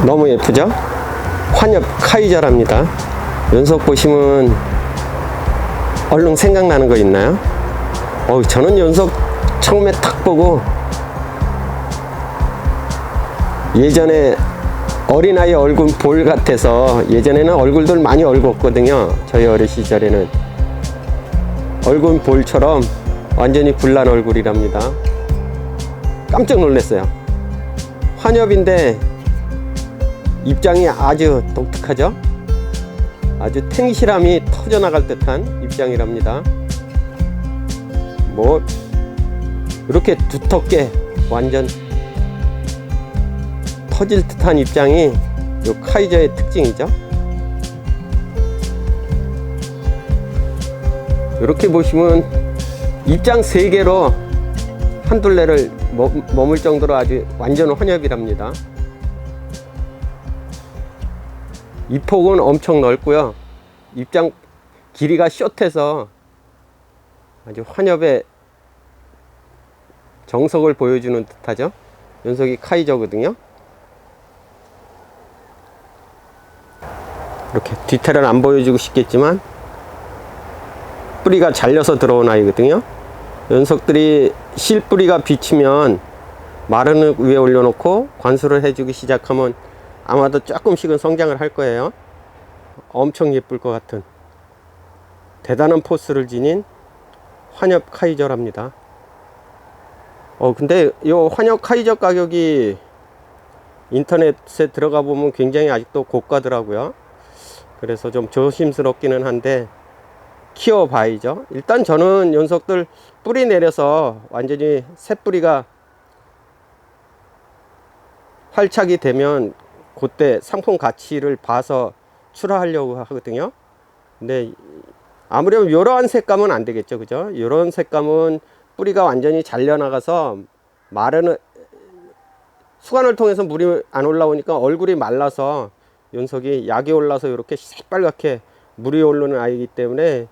너무 예쁘죠? 환엽 카이저랍니다. 연속 보시면 얼른 생각나는 거 있나요? 저는 연속 처음에 탁 보고 예전에 어린아이 얼굴 볼 같아서, 예전에는 얼굴들 많이 얼굴었거든요. 저희 어린 시절에는 얼굴 볼처럼 완전히 불난 얼굴이랍니다. 깜짝 놀랐어요. 환엽인데 입장이 아주 독특하죠? 아주 탱실함이 터져나갈 듯한 입장이랍니다. 뭐 이렇게 두텁게 완전 터질 듯한 입장이 요 카이저의 특징이죠. 이렇게 보시면 입장 3개로 한 둘레를 머물 정도로 아주 완전 환엽이랍니다. 입폭은 엄청 넓고요. 입장 길이가 숏해서 아주 환엽의 정석을 보여주는 듯하죠. 연속이 카이저거든요. 이렇게 뒤태를 안 보여주고 싶겠지만 뿌리가 잘려서 들어온 아이거든요. 연속들이 실뿌리가 비치면 마른 흙 위에 올려놓고 관수를 해주기 시작하면 아마도 조금씩은 성장을 할 거예요. 엄청 예쁠 것 같은 대단한 포스를 지닌 환엽 카이저랍니다. 근데 이 환엽 카이저 가격이 인터넷에 들어가 보면 굉장히 아직도 고가더라고요. 그래서 좀 조심스럽기는 한데 키워봐야죠. 일단 저는 연속들 뿌리 내려서 완전히 새 뿌리가 활착이 되면 그때 상품 가치를 봐서 출하하려고 하거든요. 근데 아무래도 이러한 색감은 안 되겠죠, 그죠? 이런 색감은 뿌리가 완전히 잘려나가서 마른 수관을 통해서 물이 안 올라오니까 얼굴이 말라서 연속이 약이 올라서 이렇게 새빨갛게 물이 오르는 아이이기 때문에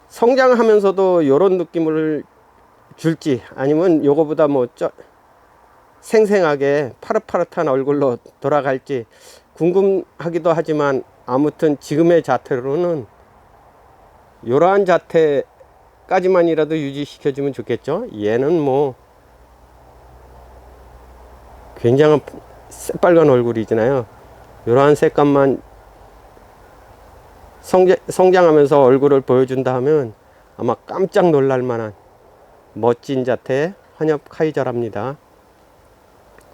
성장하면서도 이런 느낌을 줄지 아니면 요거보다 뭐 생생하게 파릇파릇한 얼굴로 돌아갈지 궁금하기도 하지만, 아무튼 지금의 자태로는 이러한 자태까지만이라도 유지시켜주면 좋겠죠. 얘는 뭐 굉장한 새빨간 얼굴이잖아요. 이러한 색감만 성장하면서 얼굴을 보여준다 하면 아마 깜짝 놀랄 만한 멋진 자태의 환엽 카이저랍니다.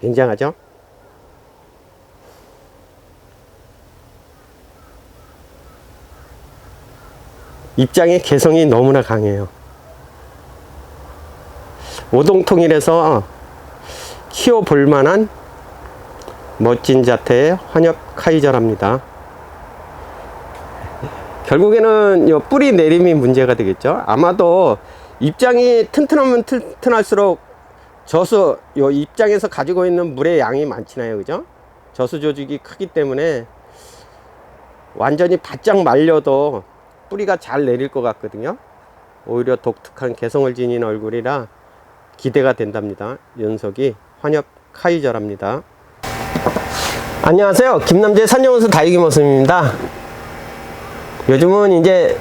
굉장하죠? 입장의 개성이 너무나 강해요. 오동통일에서 키워볼 만한 멋진 자태의 환엽 카이저랍니다. 결국에는 이 뿌리 내림이 문제가 되겠죠. 아마도 입장이 튼튼하면 튼튼할수록 저수, 요 입장에서 가지고 있는 물의 양이 많잖아요, 그죠? 저수 조직이 크기 때문에 완전히 바짝 말려도 뿌리가 잘 내릴 것 같거든요. 오히려 독특한 개성을 지닌 얼굴이라 기대가 된답니다. 연속이 환엽 카이저랍니다. 안녕하세요, 김남재 산정원수 다육이 모습입니다. 요즘은 이제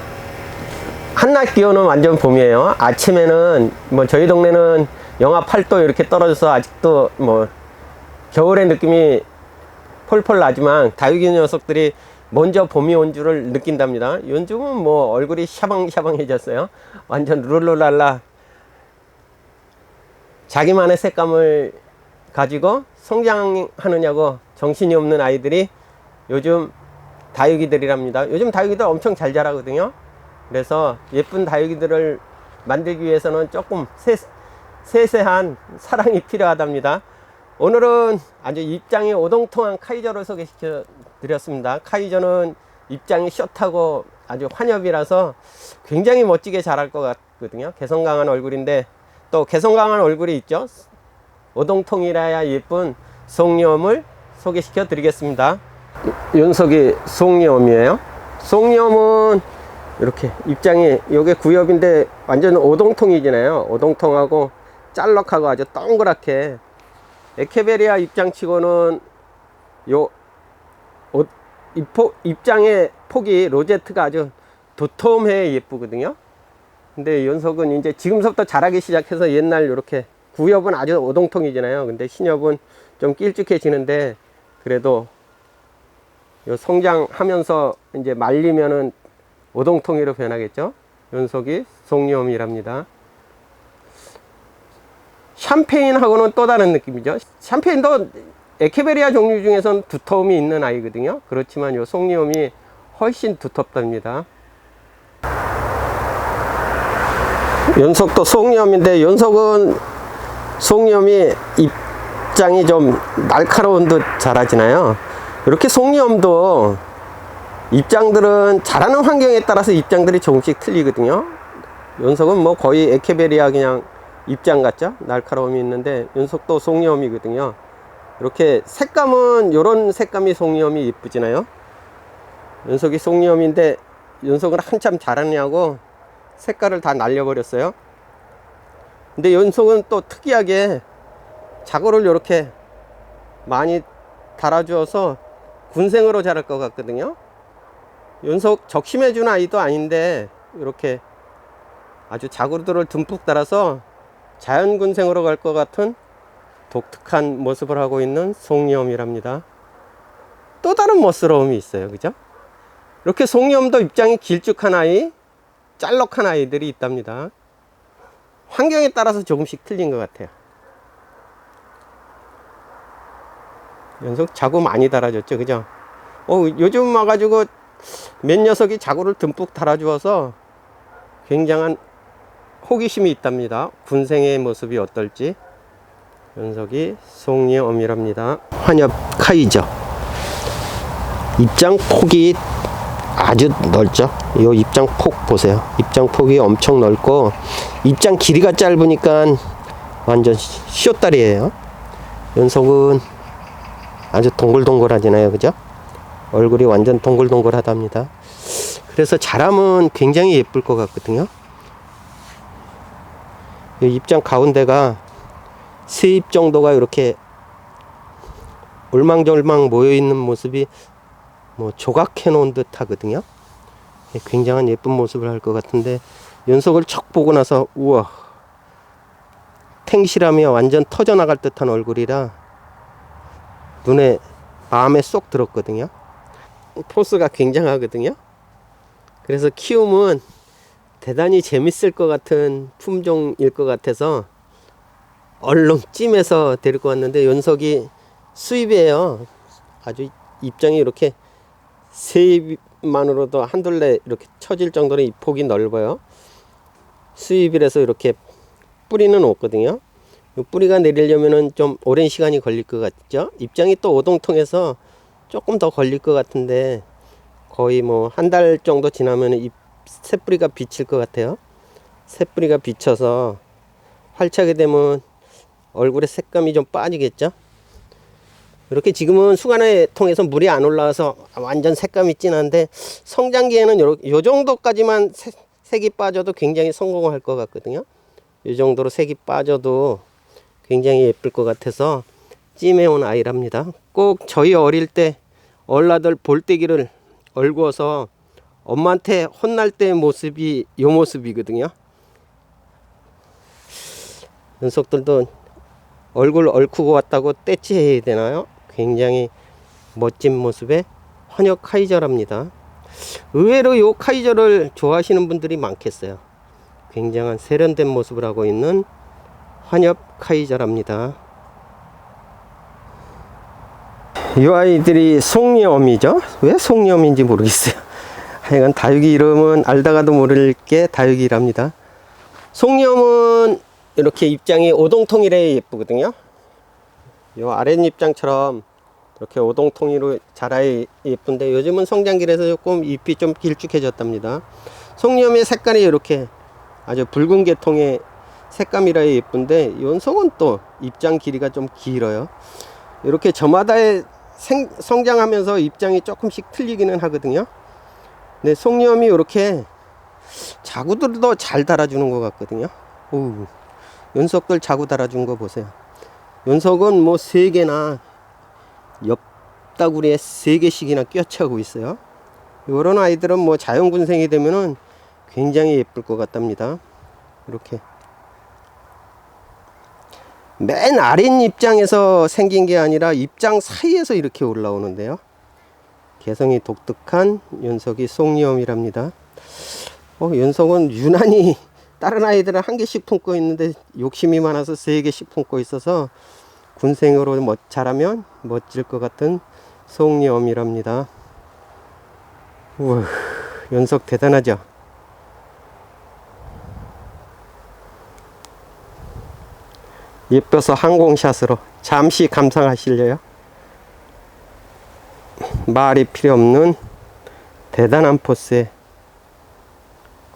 한낮 기온은 완전 봄이에요. 아침에는 뭐 저희 동네는 영하 8도 이렇게 떨어져서 아직도 뭐 겨울의 느낌이 폴폴 나지만 다육이 녀석들이 먼저 봄이 온 줄을 느낀답니다. 요즘은 뭐 얼굴이 샤방샤방해졌어요. 완전 룰루랄라 자기만의 색감을 가지고 성장하느냐고 정신이 없는 아이들이 요즘 다육이들이랍니다. 요즘 다육이들 엄청 잘 자라거든요. 그래서 예쁜 다육이들을 만들기 위해서는 조금 세세한 사랑이 필요하답니다. 오늘은 아주 입장이 오동통한 카이저를 소개시켜 드렸습니다. 카이저는 입장이 숏하고 아주 환엽이라서 굉장히 멋지게 자랄 것 같거든요. 개성 강한 얼굴인데 또 개성 강한 얼굴이 있죠. 오동통이라야 예쁜 송염을 소개시켜 드리겠습니다. 연속이 송염이에요. 송염은 이렇게 입장이 요게 구엽인데 완전 오동통이잖아요. 오동통하고 짤럭하고 아주 동그랗게, 에케베리아 입장치고는 요 입장의 폭이 로제트가 아주 도톰해 예쁘거든요. 근데 연속은 이제 지금서부터 자라기 시작해서 옛날 이렇게 구엽은 아주 오동통이잖아요. 근데 신엽은 좀 길쭉해지는데 그래도 요 성장하면서 이제 말리면은 오동통이로 변하겠죠. 연속이 송리엄이랍니다. 샴페인하고는 또 다른 느낌이죠. 샴페인도 에케베리아 종류 중에서는 두터움이 있는 아이거든요. 그렇지만 요 송리엄이 훨씬 두텁답니다. 연속도 송리엄인데 연속은 송리엄이 입장이 좀 날카로운 듯 자라지나요. 이렇게 송리엄도 입장들은 자라는 환경에 따라서 입장들이 조금씩 틀리거든요. 연속은 뭐 거의 에케베리아 그냥 입장 같죠. 날카로움이 있는데 연속도 송리엄이거든요. 이렇게 색감은 요런 색감이 송리엄이 예쁘지나요. 연속이 송리엄인데 연속은 한참 자랐냐고 색깔을 다 날려버렸어요. 근데 연속은 또 특이하게 자구를 이렇게 많이 달아주어서 군생으로 자랄 것 같거든요. 연속 적심해준 아이도 아닌데 이렇게 아주 자구들을 듬뿍 달아서 자연 군생으로 갈 것 같은 독특한 모습을 하고 있는 송리엄이랍니다. 또 다른 멋스러움이 있어요. 그죠? 이렇게 송리엄도 입장이 길쭉한 아이, 짤록한 아이들이 있답니다. 환경에 따라서 조금씩 틀린 것 같아요. 연속 자구 많이 달아줬죠. 그죠? 요즘 와가지고 몇 녀석이 자구를 듬뿍 달아주어서 굉장한 호기심이 있답니다. 군생의 모습이 어떨지. 연속이 송리엄이랍니다. 환엽 카이저. 입장 폭이 아주 넓죠. 이 입장 폭 보세요. 입장 폭이 엄청 넓고 입장 길이가 짧으니까 완전 쇼다리예요. 연속은 아주 동글동글하잖아요. 그죠? 얼굴이 완전 동글동글하답니다. 그래서 자라면 굉장히 예쁠 것 같거든요. 이 입장 가운데가 세 입 정도가 이렇게 울망졸망 모여있는 모습이 뭐 조각해 놓은 듯 하거든요. 굉장한 예쁜 모습을 할 것 같은데 연속을 척 보고 나서 우와, 탱실하며 완전 터져나갈 듯한 얼굴이라 눈에 마음에 쏙 들었거든요. 포스가 굉장하거든요. 그래서 키우면 대단히 재밌을 것 같은 품종일 것 같아서 얼른 찜해서 데리고 왔는데 연속이 수입이에요. 아주 입장이 이렇게 세 입만으로도 한둘레 이렇게 쳐질 정도로 이 폭이 넓어요. 수입이라서 이렇게 뿌리는 없거든요. 뿌리가 내리려면은 좀 오랜 시간이 걸릴 것 같죠. 입장이 또 오동통해서 조금 더 걸릴 것 같은데 거의 뭐 한 달 정도 지나면 이 새뿌리가 비칠 것 같아요. 새뿌리가 비쳐서 활차게 되면 얼굴의 색감이 좀 빠지겠죠. 이렇게 지금은 수간의 통에서 물이 안 올라와서 완전 색감이 진한데 성장기에는 요 정도까지만 색이 빠져도 굉장히 성공할 것 같거든요. 이 정도로 색이 빠져도 굉장히 예쁠 것 같아서 찜해온 아이랍니다. 꼭 저희 어릴 때 얼라들 볼때기를 얼구어서 엄마한테 혼날 때 모습이 요 모습이거든요. 녀석들도 얼굴 얼쿠고 왔다고 떼치해야 되나요? 굉장히 멋진 모습의 환엽 카이저랍니다. 의외로 요 카이저를 좋아하시는 분들이 많겠어요. 굉장한 세련된 모습을 하고 있는 환엽 카이저랍니다. 이 아이들이 송리엄이죠. 왜 송리엄인지 모르겠어요. 하여간 다육이 이름은 알다가도 모를 게 다육이랍니다. 송리엄은 이렇게 입장이 오동통이래 예쁘거든요. 요 아랫입장처럼 이렇게 오동통이로 자라야 예쁜데 요즘은 성장기라서 조금 잎이 좀 길쭉해졌답니다. 송리엄의 색깔이 이렇게 아주 붉은 계통의 색감이라 예쁜데 연속은 또 입장 길이가 좀 길어요. 이렇게 저마다의 성장하면서 입장이 조금씩 틀리기는 하거든요. 근데 송리엄이 이렇게 자구들도 잘 달아주는 것 같거든요. 오, 연속들 자구 달아준 거 보세요. 연속은 뭐 3개나 잎다구리에 3개씩이나 껴차고 있어요. 이런 아이들은 뭐 자연군생이 되면은 굉장히 예쁠 것 같답니다. 이렇게 맨 아랫입장에서 생긴 게 아니라 입장 사이에서 이렇게 올라오는데요. 개성이 독특한 연석이 송리엄이랍니다. 연석은 유난히 다른 아이들은 1개씩 품고 있는데 욕심이 많아서 3개씩 품고 있어서 군생으로 자라면 멋질 것 같은 송리엄이랍니다. 우와, 연석 대단하죠? 예뻐서 항공샷으로 잠시 감상하실래요? 말이 필요 없는 대단한 포스의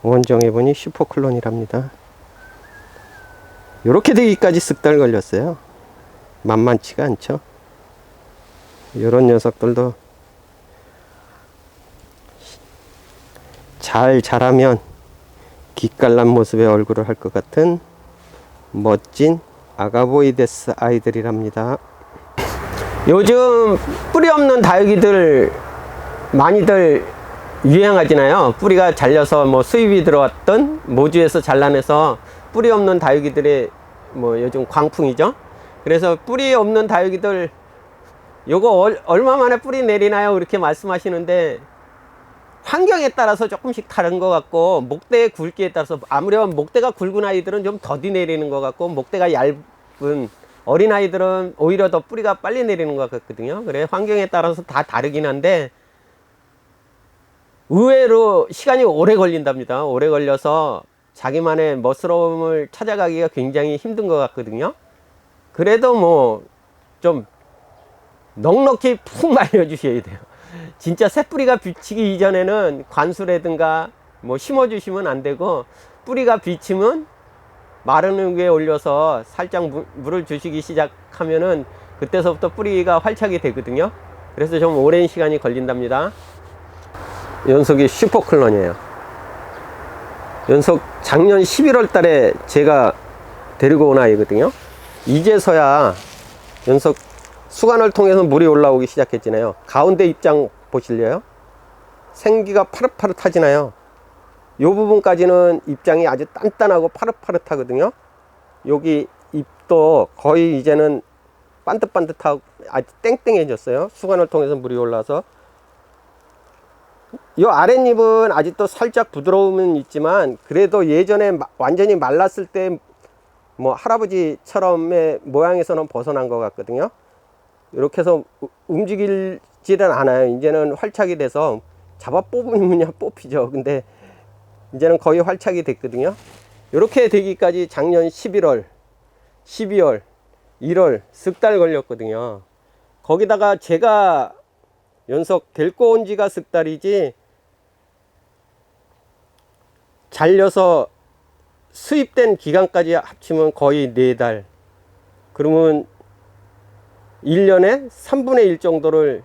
원정해보니 슈퍼클론이랍니다. 이렇게 되기까지 쓱 달 걸렸어요. 만만치가 않죠. 이런 녀석들도 잘 자라면 기깔난 모습의 얼굴을 할 것 같은 멋진 아가보이데스 아이들이랍니다. 요즘 뿌리 없는 다육이들 많이들 유행하잖아요. 뿌리가 잘려서 뭐 수입이 들어왔던 모주에서 잘라내서 뿌리 없는 다육이들의 뭐 요즘 광풍이죠. 그래서 뿌리 없는 다육이들 요거 얼마 만에 뿌리 내리나요? 이렇게 말씀하시는데 환경에 따라서 조금씩 다른 것 같고, 목대의 굵기에 따라서 아무래도 목대가 굵은 아이들은 좀 더디 내리는 것 같고, 목대가 얇은 어린 아이들은 오히려 더 뿌리가 빨리 내리는 것 같거든요. 그래 환경에 따라서 다 다르긴 한데 의외로 시간이 오래 걸린답니다. 오래 걸려서 자기만의 멋스러움을 찾아가기가 굉장히 힘든 것 같거든요. 그래도 뭐 좀 넉넉히 푹 말려주셔야 돼요. 진짜 새뿌리가 비치기 이전에는 관수라든가 뭐 심어주시면 안 되고, 뿌리가 비치면 마른 위에 올려서 살짝 물을 주시기 시작하면은 그때서부터 뿌리가 활착이 되거든요. 그래서 좀 오랜 시간이 걸린답니다. 연석이 슈퍼클론이에요. 연석 작년 11월 달에 제가 데리고 온 아이거든요. 이제서야 연석 수관을 통해서 물이 올라오기 시작했잖아요. 가운데 입장 보실래요? 생기가 파릇파릇하지나요? 이 부분까지는 입장이 아주 단단하고 파릇파릇하거든요. 여기 잎도 거의 이제는 반듯반듯하고 아주 땡땡해졌어요. 수관을 통해서 물이 올라서. 이 아랫잎은 아직도 살짝 부드러움은 있지만, 그래도 예전에 완전히 말랐을 때 뭐 할아버지처럼의 모양에서는 벗어난 것 같거든요. 이렇게 해서 움직이지는 않아요. 이제는 활착이 돼서 잡아 뽑으면 뽑히죠. 근데 이제는 거의 활착이 됐거든요. 이렇게 되기까지 작년 11월, 12월, 1월 석 달 걸렸거든요. 거기다가 제가 연석 데리고 온 지가 석 달이지, 잘려서 수입된 기간까지 합치면 거의 4달. 그러면 1년에 3분의 1 정도를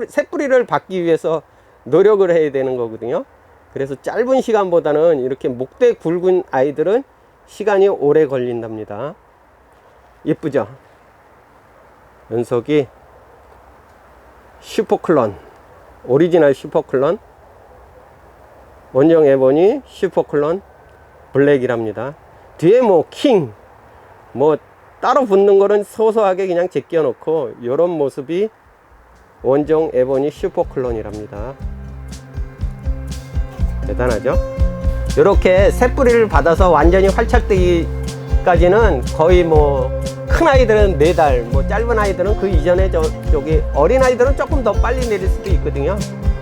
새뿌리를 받기 위해서 노력을 해야 되는 거거든요. 그래서 짧은 시간보다는 이렇게 목대 굵은 아이들은 시간이 오래 걸린답니다. 예쁘죠? 연석이 슈퍼클론, 오리지널 슈퍼클론, 원정 에보니 슈퍼클론 블랙이랍니다. 뒤에 뭐 킹, 뭐 따로 붙는 거는 소소하게 그냥 제껴 놓고, 이런 모습이 원정 에보니 슈퍼클론이랍니다. 대단하죠? 이렇게 새뿌리를 받아서 완전히 활착되기까지는 거의 뭐 큰 아이들은 4달, 뭐 짧은 아이들은 그 이전에 저기 어린 아이들은 조금 더 빨리 내릴 수도 있거든요.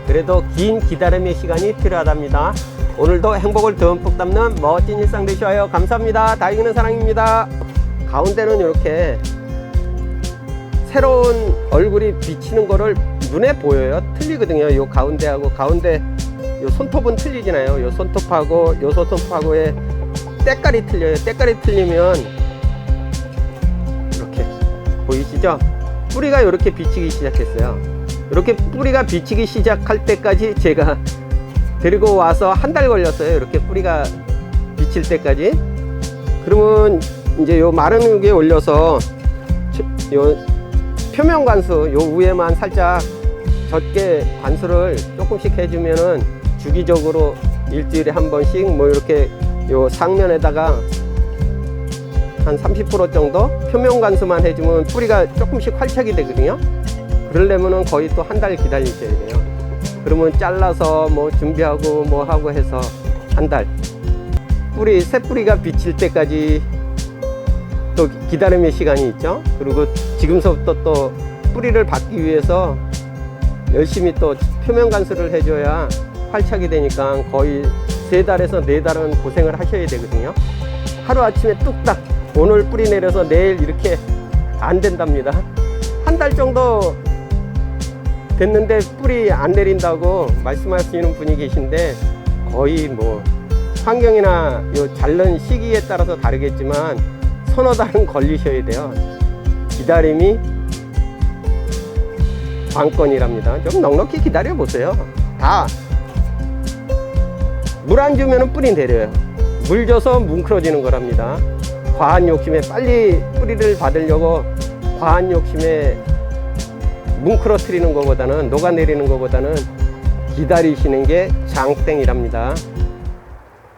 그래도 긴 기다림의 시간이 필요하답니다. 오늘도 행복을 듬뿍 담는 멋진 일상 되셔요. 감사합니다. 다육이는 사랑입니다. 가운데는 이렇게 새로운 얼굴이 비치는 거를 눈에 보여요. 틀리거든요. 요 가운데하고 가운데 요 손톱은 틀리잖아요. 요 손톱하고 요 손톱하고의 때깔이 틀려요. 때깔이 틀리면 이렇게 보이시죠? 뿌리가 이렇게 비치기 시작했어요. 이렇게 뿌리가 비치기 시작할 때까지 제가 데리고 와서 1달 걸렸어요. 이렇게 뿌리가 비칠 때까지. 그러면 이제 요 마른 위에 올려서 요 표면 관수 요 위에만 살짝 젖게 관수를 조금씩 해주면은 주기적으로 일주일에 한 번씩 뭐 이렇게 요 상면에다가 한 30% 정도 표면 관수만 해주면 뿌리가 조금씩 활착이 되거든요. 그러려면은 거의 또 한 달 기다리셔야 돼요. 그러면 잘라서 뭐 준비하고 뭐 하고 해서 한 달. 새 뿌리가 비칠 때까지 또 기다림의 시간이 있죠. 그리고 지금서부터 또 뿌리를 받기 위해서 열심히 또 표면 관수를 해줘야 활착이 되니까 거의 3달에서 4달은 고생을 하셔야 되거든요. 하루아침에 뚝딱 오늘 뿌리 내려서 내일 이렇게 안 된답니다. 한 달 정도 됐는데 뿌리 안 내린다고 말씀하시는 분이 계신데 거의 뭐 환경이나 요 자른 시기에 따라서 다르겠지만 서너 달은 걸리셔야 돼요. 기다림이 관건이랍니다. 좀 넉넉히 기다려 보세요. 다 물 안 주면 뿌리 내려요. 물 줘서 뭉클어지는 거랍니다. 과한 욕심에 빨리 뿌리를 받으려고 과한 욕심에 뭉클어뜨리는 것보다는 녹아내리는 것보다는 기다리시는 게 장땡이랍니다.